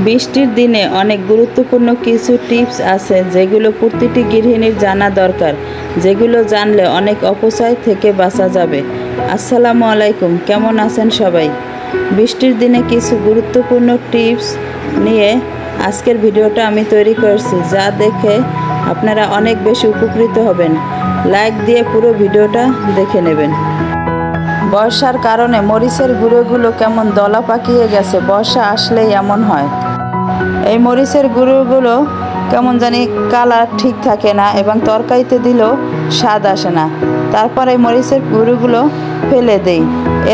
বৃষ্টির দিনে অনেক গুরুত্বপূর্ণ কিছু টিপস আছে যেগুলো প্রতিটি গৃহিণীর জানা দরকার, যেগুলো জানলে অনেক অপচয় থেকে বাঁচা যাবে। আসসালামু আলাইকুম, কেমন আছেন সবাই? বৃষ্টির দিনে কিছু গুরুত্বপূর্ণ টিপস নিয়ে আজকের ভিডিওটা আমি তৈরি করেছি, যা দেখে আপনারা অনেক বেশি উপকৃত হবেন। লাইক দিয়ে পুরো ভিডিওটা দেখে নেবেন। বর্ষার কারণে মরিচের গুঁড়োগুলো কেমন দলা পাকিয়ে গেছে, বর্ষা আসলেই এমন হয়। এই মরিচের গুঁড়োগুলো কেমন জানি কালার ঠিক থাকে না এবং তরকারিতে দিলেও স্বাদ আসে না। তারপর এই মরিচের গুঁড়োগুলো ফেলে দেই,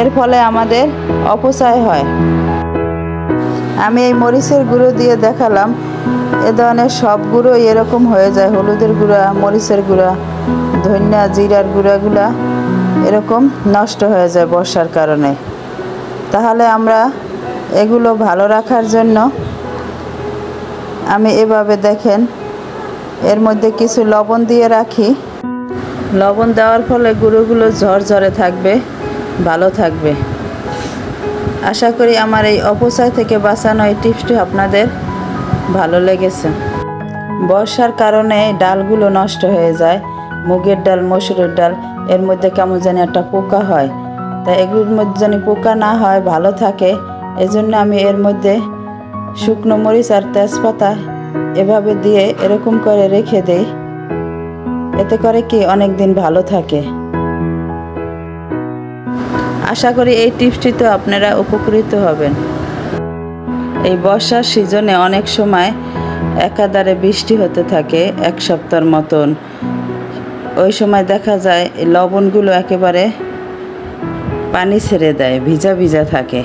এর ফলে আমাদের অপচয় হয়। আমি এই মরিচের গুঁড়ো দিয়ে দেখালাম, এ ধরনের সব গুঁড়ো এরকম হয়ে যায়। হলুদের গুঁড়া, মরিচের গুঁড়া, ধনিয়া জিরার গুঁড়াগুলা এরকম নষ্ট হয়ে যায় বর্ষার কারণে। তাহলে আমরা এগুলো ভালো রাখার জন্য আমি এভাবে দেখেন এর মধ্যে কিছু লবণ দিয়ে রাখি। লবণ দেওয়ার ফলে গুঁড়োগুলো ঝরঝরে থাকবে, ভালো থাকবে। আশা করি আমার এই অপচয় থেকে বাঁচানো এই টিপসটি আপনাদের ভালো লেগেছে। বর্ষার কারণে ডালগুলো নষ্ট হয়ে যায়, মুগের ডাল, মসুরের ডাল, এর মধ্যে কেমন জানি একটা পোকা হয়। তাই এগুলোর মধ্যে যেন পোকা না হয়, ভালো থাকে, এজন্য আমি এর মধ্যে শুকনো মরিচ আর তেজপাতা এভাবে দিয়ে এরকম করে রেখে দেই। এতে করে কি অনেক দিন ভালো থাকে। আশা করি এই টিপসটিতে আপনারা উপকৃত হবেন। এই বর্ষার সিজনে অনেক সময় একাধারে বৃষ্টি হতে থাকে এক সপ্তাহের মতন। ওই সময় দেখা যায় এই লবণগুলো একেবারে পানি ছেড়ে দেয়, ভিজা ভিজা থাকে।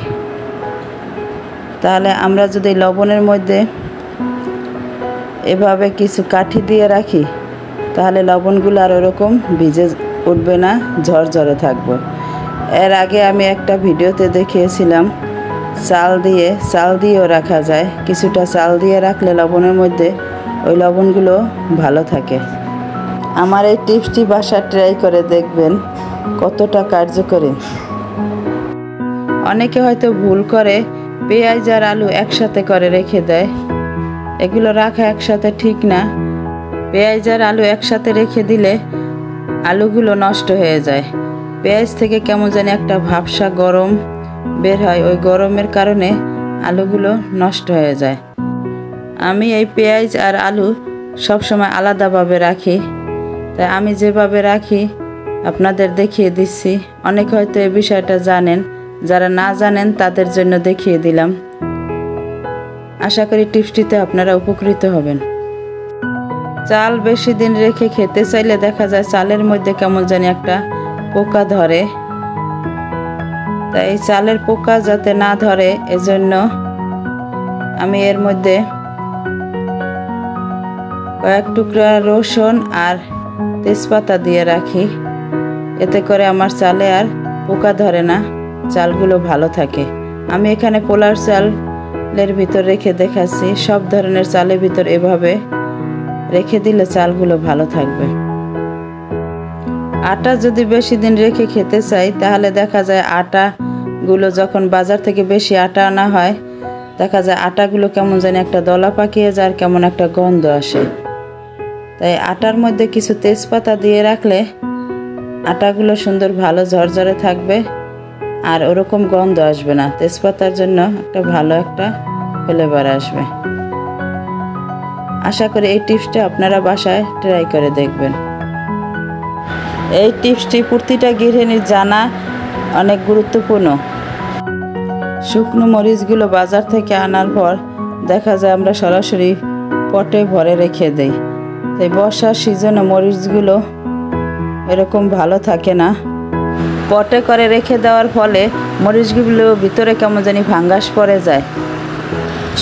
তাহলে আমরা যদি লবণের মধ্যে এভাবে কিছু কাঠি দিয়ে রাখি, তাহলে লবণগুলো আর ওরকম ভিজে উঠবে না, ঝরঝরে থাকবে। এর আগে আমি একটা ভিডিওতে দেখিয়েছিলাম চাল দিয়েও রাখা যায়। কিছুটা চাল দিয়ে রাখলে লবণের মধ্যে ওই লবণগুলো ভালো থাকে। আমার এই টিপসটি বাসায় ট্রাই করে দেখবেন কতটা কার্যকরী। অনেকে হয়তো ভুল করে পেঁয়াজ আর আলু একসাথে করে রেখে দেয়। এগুলো রাখা একসাথে ঠিক না। পেঁয়াজ আর আলু একসাথে রেখে দিলে আলুগুলো নষ্ট হয়ে যায়। পেঁয়াজ থেকে কেমন জানি একটা ভাবসা গরম বের হয়, ওই গরমের কারণে আলুগুলো নষ্ট হয়ে যায়। আমি এই পেঁয়াজ আর আলু সবসময় আলাদাভাবে রাখি। তাই আমি যেভাবে রাখি আপনাদের দেখিয়ে দিচ্ছি। অনেকে হয়তো এই বিষয়টা জানেন, যারা না জানেন তাদের জন্য দেখিয়ে দিলাম। আশা করি টিপসটিতে আপনারা উপকৃত হবেন। চাল বেশি দিন রেখে খেতে চাইলে দেখা যায় চালের মধ্যে কেমন জানি একটা পোকা ধরে। তাই এই চালের পোকা যাতে না ধরে এজন্য আমি এর মধ্যে কয়েক টুকরা রসুন আর তেজপাতা দিয়ে রাখি। এতে করে আমার চালে আর পোকা ধরে না, চালগুলো ভালো থাকে। আমি এখানে পোলার চালের ভিতর রেখে দেখাচ্ছি। সব ধরনের চালের ভিতর এভাবে রেখে দিলে চালগুলো ভালো থাকবে। আটা যদি বেশি দিন রেখে খেতে চাই, তাহলে দেখা যায় আটাগুলো যখন বাজার থেকে বেশি আটা আনা হয়, দেখা যায় আটাগুলো কেমন জানি একটা দলা পাকিয়ে যায়, কেমন একটা গন্ধ আসে। তাই আটার মধ্যে কিছু তেজপাতা দিয়ে রাখলে আটাগুলো সুন্দর ভালো ঝরঝরে থাকবে আর ওরকম গন্ধ আসবে না। তেজপাতার জন্য একটা ভালো একটা ফ্লেভার আসবে। আশা করি এই টিপসটা আপনারা বাসায় ট্রাই করে দেখবেন। এই টিপসটি প্রতিটা গৃহিণীর জানা অনেক গুরুত্বপূর্ণ। শুকনো মরিচগুলো বাজার থেকে আনার পর দেখা যায় আমরা সরাসরি পটে ভরে রেখে দেই। তাই বর্ষার সিজনে মরিচগুলো এরকম ভালো থাকে না। পটে করে রেখে দেওয়ার ফলে মরিচগুলো ভিতরে কেমন জানি ভাঙ্গাস পড়ে যায়।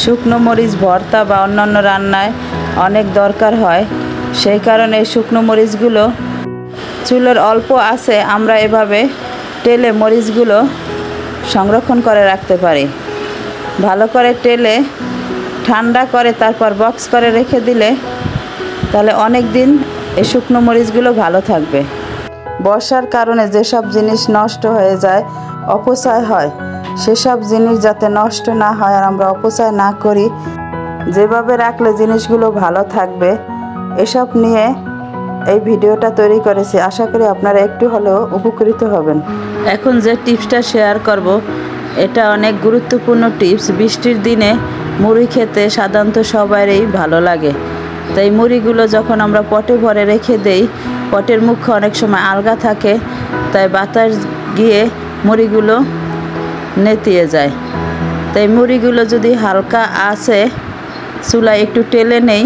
শুকনো মরিচ ভর্তা বা অন্যান্য রান্নায় অনেক দরকার হয়। সেই কারণে শুকনো মরিচগুলো চুলের অল্প আছে, আমরা এভাবে টেলে মরিচগুলো সংরক্ষণ করে রাখতে পারি। ভালো করে টেলে ঠান্ডা করে তারপর বক্স করে রেখে দিলে তাহলে অনেক দিন এই শুকনো মরিচগুলো ভালো থাকবে। বর্ষার কারণে যেসব জিনিস নষ্ট হয়ে যায়, অপচয় হয়, সেসব জিনিস যাতে নষ্ট না হয় আর আমরা অপচয় না করি, যেভাবে রাখলে জিনিসগুলো ভালো থাকবে, এসব নিয়ে এই ভিডিওটা তৈরি করেছি। আশা করি আপনারা একটু হলেও উপকৃত হবেন। এখন যে টিপসটা শেয়ার করব, এটা অনেক গুরুত্বপূর্ণ টিপস। বৃষ্টির দিনে মুড়ি খেতে সাধারণত সবারই ভালো লাগে। তাই মুড়িগুলো যখন আমরা পটে ভরে রেখে দেই, পটের মুখ অনেক সময় আলগা থাকে, তাই বাতাস গিয়ে মুড়িগুলো নেতিয়ে যায়। তাই মুড়িগুলো যদি হালকা আছে চুলায় একটু টেলে নেই,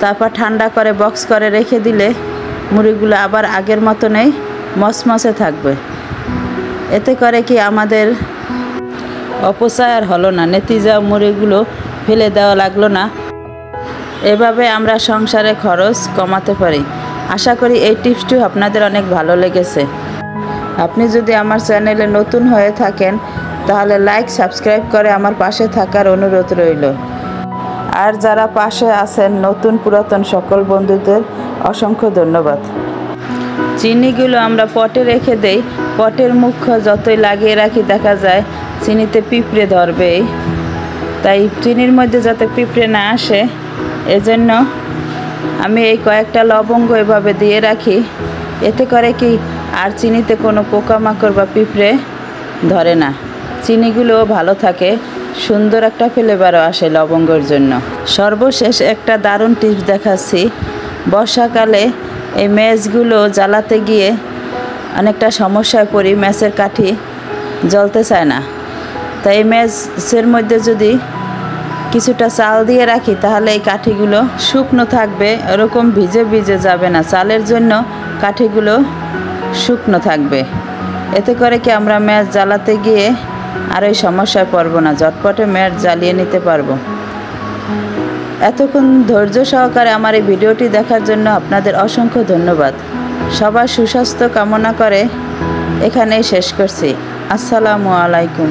তারপর ঠান্ডা করে বক্স করে রেখে দিলে মুড়িগুলো আবার আগের মতনই মচমচে থাকবে। এতে করে কি আমাদের অপচয় আর হলো না, নেতি যাওয়া মুড়িগুলো ফেলে দেওয়া লাগলো না। এভাবে আমরা সংসারে খরচ কমাতে পারি। আশা করি এই টিপসটি আপনাদের অনেক ভালো লেগেছে। আপনি যদি আমার চ্যানেলে নতুন হয়ে থাকেন তাহলে লাইক সাবস্ক্রাইব করে আমার পাশে থাকার অনুরোধ রইল। আর যারা পাশে আছেন নতুন পুরাতন সকল বন্ধুদের অসংখ্য ধন্যবাদ। চিনিগুলো আমরা পটে রেখে দেই, পটের মুখ যতই লাগিয়ে রাখি দেখা যায় চিনিতে পিঁপড়ে ধরবেই। তাই চিনির মধ্যে যাতে পিঁপড়ে না আসে এজন্য আমি এই কয়েকটা লবঙ্গ এভাবে দিয়ে রাখি। এতে করে কি আর চিনিতে কোনো পোকামাকড় বা পিঁপড়ে ধরে না, চিনিগুলোও ভালো থাকে, সুন্দর একটা ফ্লেভারও আসে লবঙ্গের জন্য। সর্বশেষ একটা দারুণ টিপস দেখাচ্ছি। বর্ষাকালে এই ম্যাচগুলো জ্বালাতে গিয়ে অনেকটা সমস্যায় পড়ি, ম্যাচের কাঠি জ্বলতে চায় না। তাই এই ম্যাচের মধ্যে যদি কিছুটা চাল দিয়ে রাখি তাহলে এই কাঠিগুলো শুকনো থাকবে, এরকম ভিজে ভিজে যাবে না। চালের জন্য কাঠিগুলো শুকনো থাকবে। এতে করে কি আমরা ম্যাচ জ্বালাতে গিয়ে আর ওই সমস্যায় পড়ব না, ঝটপটে ম্যাচ জ্বালিয়ে নিতে পারবো। এতক্ষণ ধৈর্য সহকারে আমার এই ভিডিওটি দেখার জন্য আপনাদের অসংখ্য ধন্যবাদ। সবার সুস্বাস্থ্য কামনা করে এখানেই শেষ করছি। আসসালামু আলাইকুম।